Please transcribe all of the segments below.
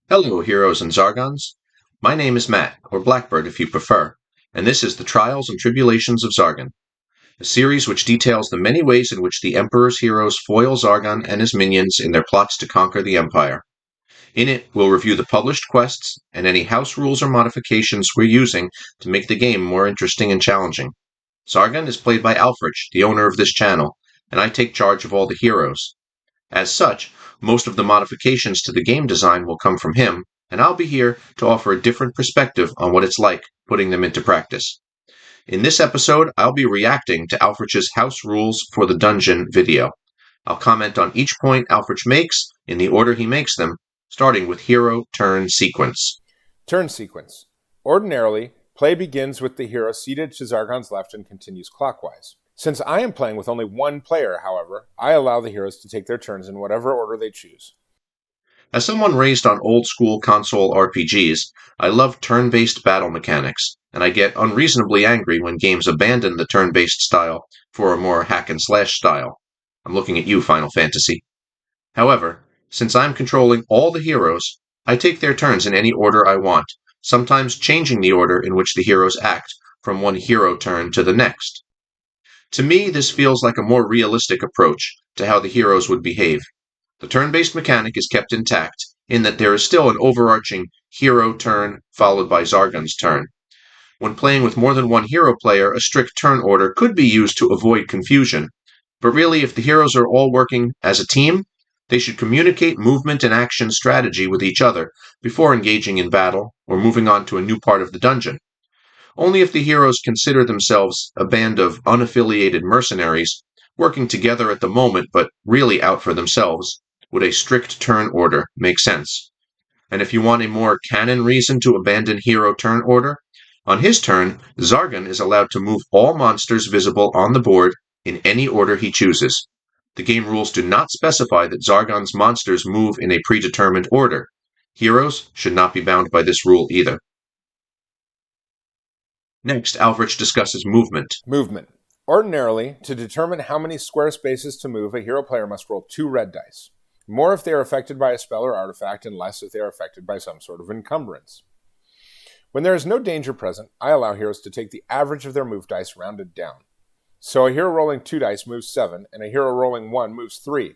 Hello, heroes and Zargons. My name is Matt, or Blackbird if you prefer, and this is the Trials and Tribulations of Zargon, a series which details the many ways in which the Emperor's heroes foil Zargon and his minions in their plots to conquer the Empire. In it, we'll review the published quests and any house rules or modifications we're using to make the game more interesting and challenging. Zargon is played by Alfrich, the owner of this channel, and I take charge of all the heroes. As such, most of the modifications to the game design will come from him, and I'll be here to offer a different perspective on what it's like putting them into practice. In this episode, I'll be reacting to Alfrich's House Rules for the Dungeon video. I'll comment on each point Alfrich makes in the order he makes them, starting with Hero Turn Sequence. Turn sequence. Ordinarily, play begins with the hero seated to Zargon's left and continues clockwise. Since I am playing with only one player, however, I allow the heroes to take their turns in whatever order they choose. As someone raised on old-school console RPGs, I love turn-based battle mechanics, and I get unreasonably angry when games abandon the turn-based style for a more hack-and-slash style. I'm looking at you, Final Fantasy. However, since I'm controlling all the heroes, I take their turns in any order I want, sometimes changing the order in which the heroes act from one hero turn to the next. To me, this feels like a more realistic approach to how the heroes would behave. The turn-based mechanic is kept intact, in that there is still an overarching hero turn followed by Zargon's turn. When playing with more than one hero player, a strict turn order could be used to avoid confusion, but really if the heroes are all working as a team, they should communicate movement and action strategy with each other before engaging in battle or moving on to a new part of the dungeon. Only if the heroes consider themselves a band of unaffiliated mercenaries, working together at the moment but really out for themselves, would a strict turn order make sense. And if you want a more canon reason to abandon hero turn order, on his turn, Zargon is allowed to move all monsters visible on the board in any order he chooses. The game rules do not specify that Zargon's monsters move in a predetermined order. Heroes should not be bound by this rule either. Next, Alfrich discusses movement. Movement. Ordinarily, to determine how many square spaces to move, a hero player must roll 2 red dice. More if they are affected by a spell or artifact, and less if they are affected by some sort of encumbrance. When there is no danger present, I allow heroes to take the average of their move dice rounded down. So a hero rolling 2 dice moves 7, and a hero rolling 1 moves 3.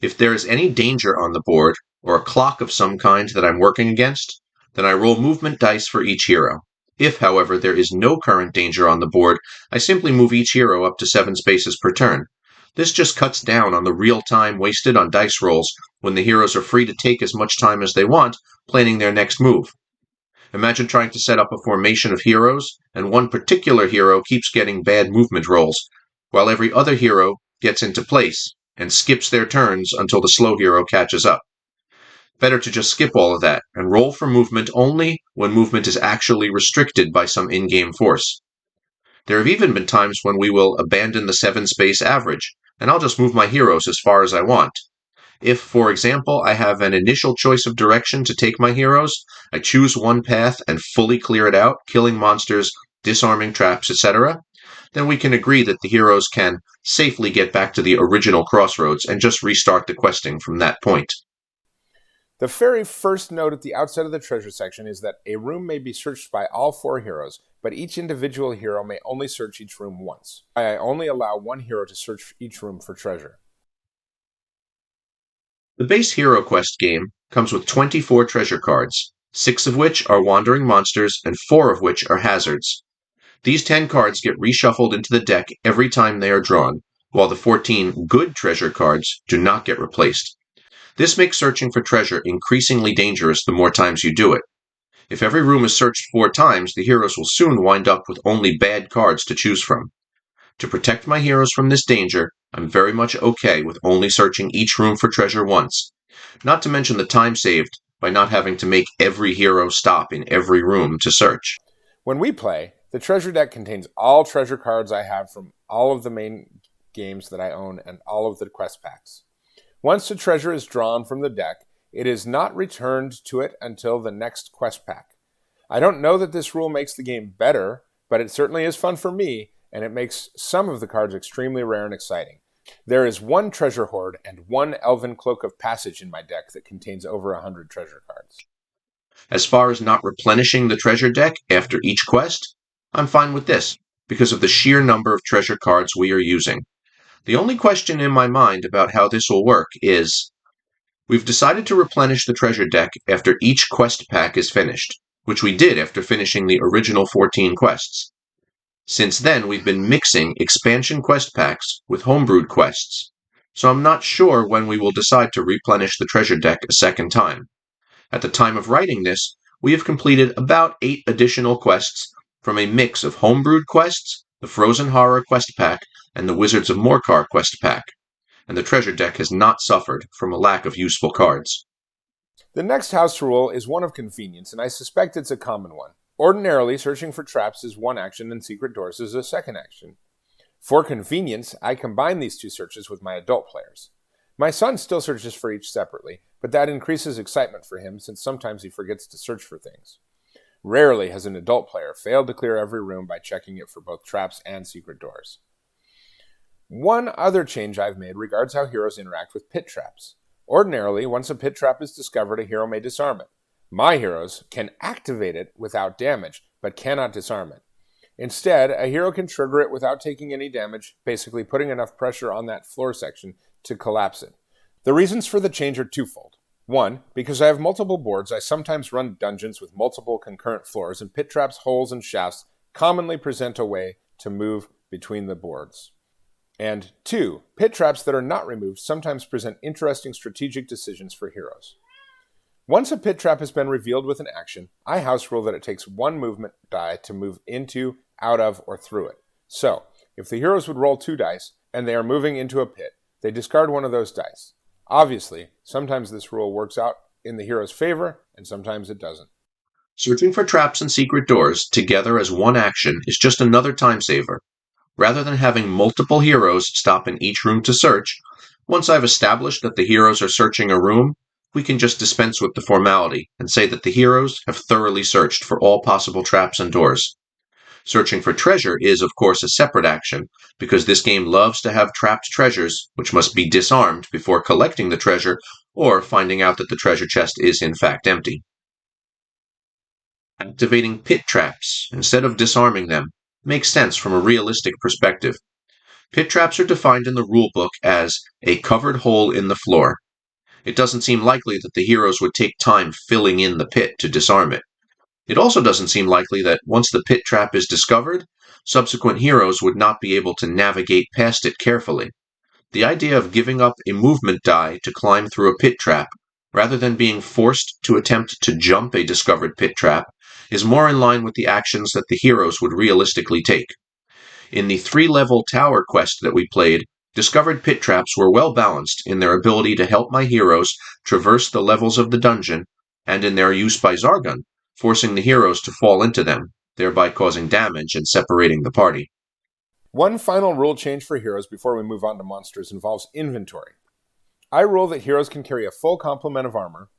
If there is any danger on the board, or a clock of some kind that I'm working against, then I roll movement dice for each hero. If, however, there is no current danger on the board, I simply move each hero up to 7 spaces per turn. This just cuts down on the real time wasted on dice rolls when the heroes are free to take as much time as they want planning their next move. Imagine trying to set up a formation of heroes, and one particular hero keeps getting bad movement rolls, while every other hero gets into place and skips their turns until the slow hero catches up. Better to just skip all of that and roll for movement only when movement is actually restricted by some in-game force. There have even been times when we will abandon the 7-space average, and I'll just move my heroes as far as I want. If, for example, I have an initial choice of direction to take my heroes, I choose one path and fully clear it out, killing monsters, disarming traps, etc., then we can agree that the heroes can safely get back to the original crossroads and just restart the questing from that point. The very first note at the outset of the treasure section is that a room may be searched by all 4 heroes, but each individual hero may only search each room once. I only allow one hero to search each room for treasure. The base Hero Quest game comes with 24 treasure cards, 6 of which are wandering monsters and 4 of which are hazards. These 10 cards get reshuffled into the deck every time they are drawn, while the 14 good treasure cards do not get replaced. This makes searching for treasure increasingly dangerous the more times you do it. If every room is searched 4 times, the heroes will soon wind up with only bad cards to choose from. To protect my heroes from this danger, I'm very much okay with only searching each room for treasure once, not to mention the time saved by not having to make every hero stop in every room to search. When we play, the treasure deck contains all treasure cards I have from all of the main games that I own and all of the quest packs. Once the treasure is drawn from the deck, it is not returned to it until the next quest pack. I don't know that this rule makes the game better, but it certainly is fun for me, and it makes some of the cards extremely rare and exciting. There is one treasure hoard and one elven cloak of passage in my deck that contains over 100 treasure cards. As far as not replenishing the treasure deck after each quest, I'm fine with this, because of the sheer number of treasure cards we are using. The only question in my mind about how this will work is, we've decided to replenish the treasure deck after each quest pack is finished, which we did after finishing the original 14 quests. Since then, we've been mixing expansion quest packs with homebrewed quests, so I'm not sure when we will decide to replenish the treasure deck a second time. At the time of writing this, we have completed about 8 additional quests from a mix of homebrewed quests, the Frozen Horror quest pack, and the Wizards of Morcar quest pack, and the treasure deck has not suffered from a lack of useful cards. The next house rule is one of convenience, and I suspect it's a common one. Ordinarily, searching for traps is one action and secret doors is a second action. For convenience, I combine these two searches with my adult players. My son still searches for each separately, but that increases excitement for him since sometimes he forgets to search for things. Rarely has an adult player failed to clear every room by checking it for both traps and secret doors. One other change I've made regards how heroes interact with pit traps. Ordinarily, once a pit trap is discovered, a hero may disarm it. My heroes can activate it without damage, but cannot disarm it. Instead, a hero can trigger it without taking any damage, basically putting enough pressure on that floor section to collapse it. The reasons for the change are twofold. One, because I have multiple boards, I sometimes run dungeons with multiple concurrent floors, and pit traps, holes, and shafts commonly present a way to move between the boards. And two, pit traps that are not removed sometimes present interesting strategic decisions for heroes. Once a pit trap has been revealed with an action, I house rule that it takes one movement die to move into, out of, or through it. So, if the heroes would roll 2 dice, and they are moving into a pit, they discard one of those dice. Obviously, sometimes this rule works out in the hero's favor, and sometimes it doesn't. Searching for traps and secret doors together as one action is just another time saver. Rather than having multiple heroes stop in each room to search, once I've established that the heroes are searching a room, we can just dispense with the formality and say that the heroes have thoroughly searched for all possible traps and doors. Searching for treasure is, of course, a separate action, because this game loves to have trapped treasures, which must be disarmed before collecting the treasure or finding out that the treasure chest is in fact empty. Activating pit traps instead of disarming them makes sense from a realistic perspective. Pit traps are defined in the rulebook as a covered hole in the floor. It doesn't seem likely that the heroes would take time filling in the pit to disarm it. It also doesn't seem likely that once the pit trap is discovered, subsequent heroes would not be able to navigate past it carefully. The idea of giving up a movement die to climb through a pit trap, rather than being forced to attempt to jump a discovered pit trap, is more in line with the actions that the heroes would realistically take. In the 3-level tower quest that we played, discovered pit traps were well balanced in their ability to help my heroes traverse the levels of the dungeon, and in their use by Zargon, forcing the heroes to fall into them, thereby causing damage and separating the party. One final rule change for heroes before we move on to monsters involves inventory. I rule that heroes can carry a full complement of armor,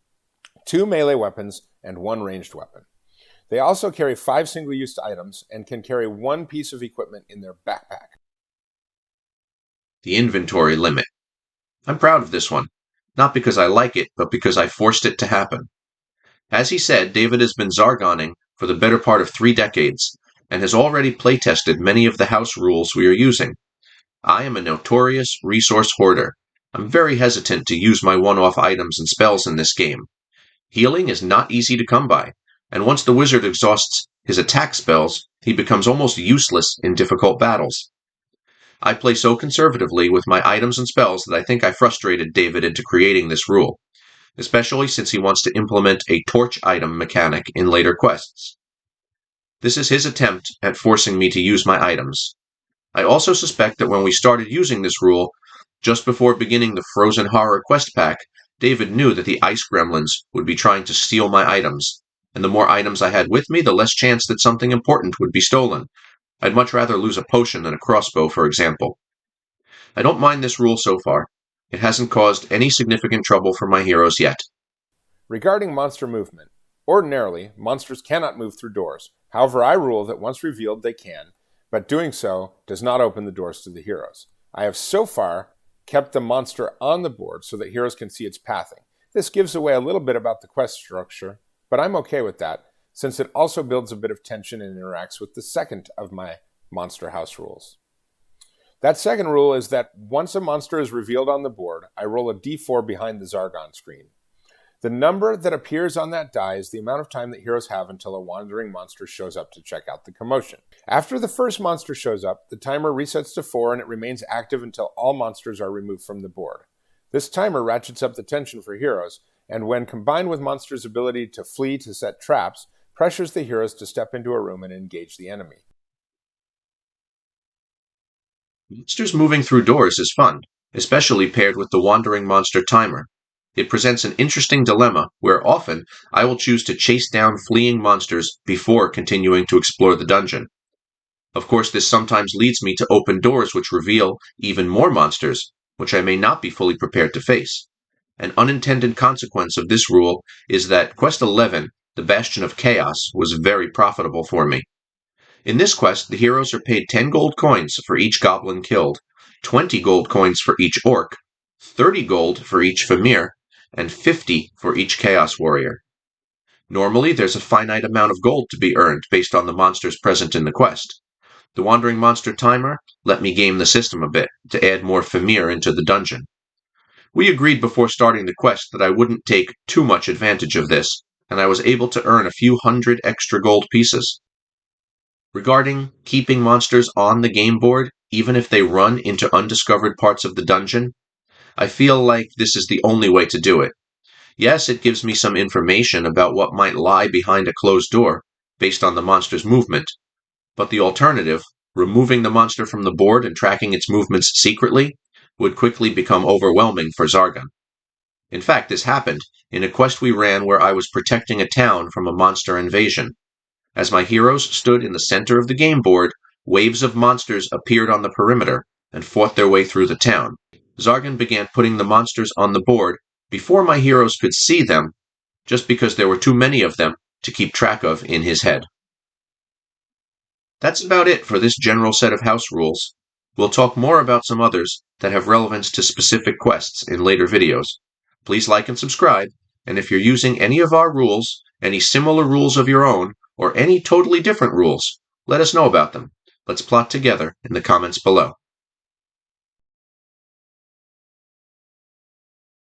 2 melee weapons, and 1 ranged weapon. They also carry 5 single-use items and can carry 1 piece of equipment in their backpack. The inventory limit. I'm proud of this one, not because I like it, but because I forced it to happen. As he said, David has been Zargoning for the better part of 3 decades, and has already playtested many of the house rules we are using. I am a notorious resource hoarder. I'm very hesitant to use my one-off items and spells in this game. Healing is not easy to come by, and once the wizard exhausts his attack spells, he becomes almost useless in difficult battles. I play so conservatively with my items and spells that I think I frustrated David into creating this rule, especially since he wants to implement a torch item mechanic in later quests. This is his attempt at forcing me to use my items. I also suspect that when we started using this rule, just before beginning the Frozen Horror quest pack, David knew that the ice gremlins would be trying to steal my items, and the more items I had with me, the less chance that something important would be stolen. I'd much rather lose a potion than a crossbow, for example. I don't mind this rule so far. It hasn't caused any significant trouble for my heroes yet. Regarding monster movement, ordinarily, monsters cannot move through doors. However, I rule that once revealed, they can, but doing so does not open the doors to the heroes. I have so far kept the monster on the board so that heroes can see its pathing. This gives away a little bit about the quest structure, but I'm okay with that, since it also builds a bit of tension and interacts with the second of my monster house rules. That second rule is that once a monster is revealed on the board, I roll a d4 behind the Zargon screen. The number that appears on that die is the amount of time that heroes have until a wandering monster shows up to check out the commotion. After the first monster shows up, the timer resets to 4 and it remains active until all monsters are removed from the board. This timer ratchets up the tension for heroes, and when combined with monsters' ability to flee to set traps, pressures the heroes to step into a room and engage the enemy. Monsters moving through doors is fun, especially paired with the wandering monster timer. It presents an interesting dilemma where often I will choose to chase down fleeing monsters before continuing to explore the dungeon. Of course, this sometimes leads me to open doors which reveal even more monsters, which I may not be fully prepared to face. An unintended consequence of this rule is that Quest 11, the Bastion of Chaos, was very profitable for me. In this quest, the heroes are paid 10 gold coins for each goblin killed, 20 gold coins for each orc, 30 gold for each Famir, and 50 for each Chaos Warrior. Normally, there's a finite amount of gold to be earned based on the monsters present in the quest. The Wandering Monster timer let me game the system a bit to add more Famir into the dungeon. We agreed before starting the quest that I wouldn't take too much advantage of this, and I was able to earn a few hundred extra gold pieces. Regarding keeping monsters on the game board, even if they run into undiscovered parts of the dungeon, I feel like this is the only way to do it. Yes, it gives me some information about what might lie behind a closed door, based on the monster's movement, but the alternative, removing the monster from the board and tracking its movements secretly, would quickly become overwhelming for Zargon. In fact, this happened in a quest we ran where I was protecting a town from a monster invasion. As my heroes stood in the center of the game board, waves of monsters appeared on the perimeter and fought their way through the town. Zargon began putting the monsters on the board before my heroes could see them, just because there were too many of them to keep track of in his head. That's about it for this general set of house rules. We'll talk more about some others that have relevance to specific quests in later videos. Please like and subscribe, and if you're using any of our rules, any similar rules of your own, or any totally different rules, let us know about them. Let's plot together in the comments below.